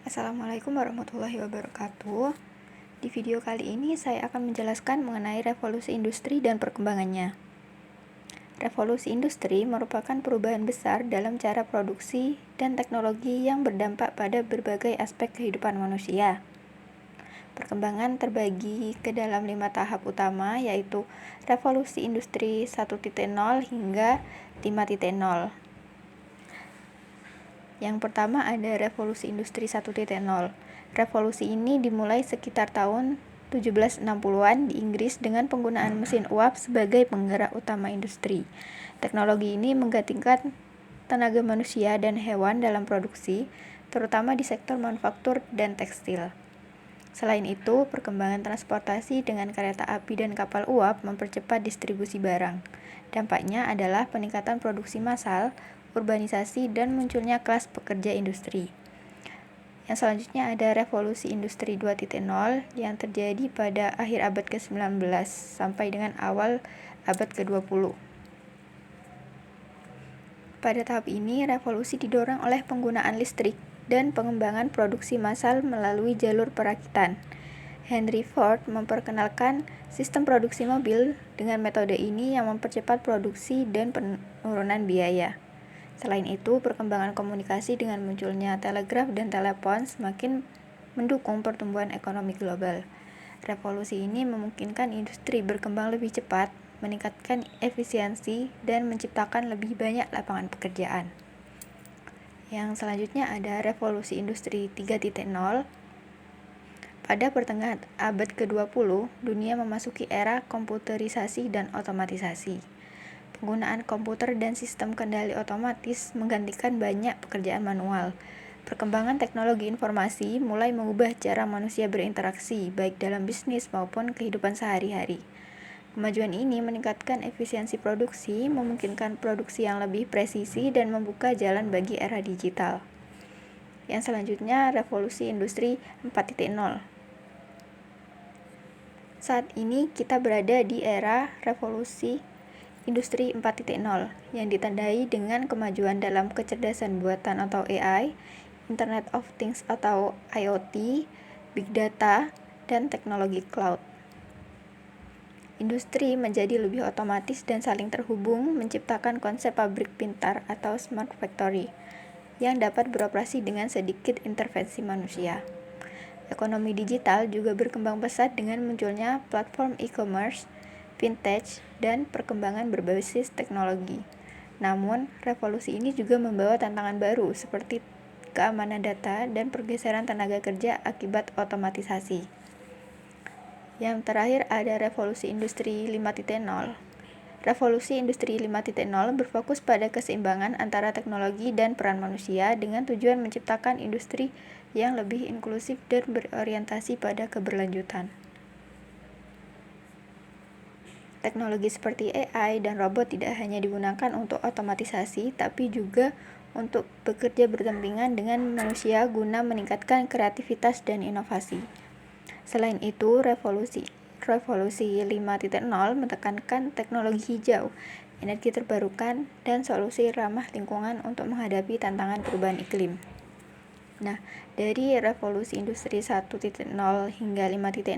Assalamualaikum warahmatullahi wabarakatuh. Di video kali ini saya akan menjelaskan mengenai revolusi industri dan perkembangannya. Revolusi industri merupakan perubahan besar dalam cara produksi dan teknologi yang berdampak pada berbagai aspek kehidupan manusia. Perkembangan terbagi ke dalam 5 tahap utama, yaitu revolusi industri 1.0 hingga 5.0. Yang pertama ada revolusi industri 1.0. Revolusi ini dimulai sekitar tahun 1760-an di Inggris dengan penggunaan mesin uap sebagai penggerak utama industri. Teknologi ini menggantikan tenaga manusia dan hewan dalam produksi, terutama di sektor manufaktur dan tekstil. Selain itu, perkembangan transportasi dengan kereta api dan kapal uap mempercepat distribusi barang. Dampaknya adalah peningkatan produksi massal, urbanisasi, dan munculnya kelas pekerja industri. Yang selanjutnya ada revolusi industri 2.0 yang terjadi pada akhir abad ke-19 sampai dengan awal abad ke-20. Pada tahap ini, revolusi didorong oleh penggunaan listrik dan pengembangan produksi massal melalui jalur perakitan. Henry Ford memperkenalkan sistem produksi mobil dengan metode ini yang mempercepat produksi dan penurunan biaya. Selain itu, perkembangan komunikasi dengan munculnya telegraf dan telepon semakin mendukung pertumbuhan ekonomi global. Revolusi ini memungkinkan industri berkembang lebih cepat, meningkatkan efisiensi, dan menciptakan lebih banyak lapangan pekerjaan. Yang selanjutnya ada revolusi industri 3.0. Pada pertengahan abad ke-20, dunia memasuki era komputerisasi dan otomatisasi. Penggunaan komputer dan sistem kendali otomatis menggantikan banyak pekerjaan manual. Perkembangan teknologi informasi mulai mengubah cara manusia berinteraksi, baik dalam bisnis maupun kehidupan sehari-hari. Kemajuan ini meningkatkan efisiensi produksi, memungkinkan produksi yang lebih presisi, dan membuka jalan bagi era digital. Yang selanjutnya, revolusi industri 4.0. Saat ini kita berada di era revolusi Industri 4.0 yang ditandai dengan kemajuan dalam kecerdasan buatan atau AI, Internet of Things atau IoT, Big Data, dan teknologi cloud. Industri menjadi lebih otomatis dan saling terhubung, menciptakan konsep pabrik pintar atau smart factory yang dapat beroperasi dengan sedikit intervensi manusia. Ekonomi digital juga berkembang pesat dengan munculnya platform e-commerce, fintech, dan perkembangan berbasis teknologi. Namun, revolusi ini juga membawa tantangan baru seperti keamanan data dan pergeseran tenaga kerja akibat otomatisasi. Yang terakhir ada revolusi industri 5.0. Revolusi industri 5.0 berfokus pada keseimbangan antara teknologi dan peran manusia dengan tujuan menciptakan industri yang lebih inklusif dan berorientasi pada keberlanjutan. Teknologi seperti AI dan robot tidak hanya digunakan untuk otomatisasi, tapi juga untuk bekerja berdampingan dengan manusia guna meningkatkan kreativitas dan inovasi. Selain itu, revolusi 5.0 menekankan teknologi hijau, energi terbarukan, dan solusi ramah lingkungan untuk menghadapi tantangan perubahan iklim. Nah, dari revolusi industri 1.0 hingga 5.0,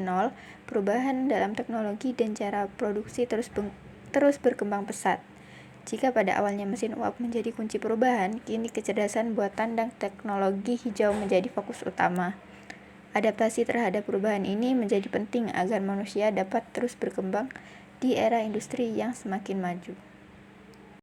perubahan dalam teknologi dan cara produksi terus berkembang pesat. Jika pada awalnya mesin uap menjadi kunci perubahan, kini kecerdasan buatan dan teknologi hijau menjadi fokus utama. Adaptasi terhadap perubahan ini menjadi penting agar manusia dapat terus berkembang di era industri yang semakin maju.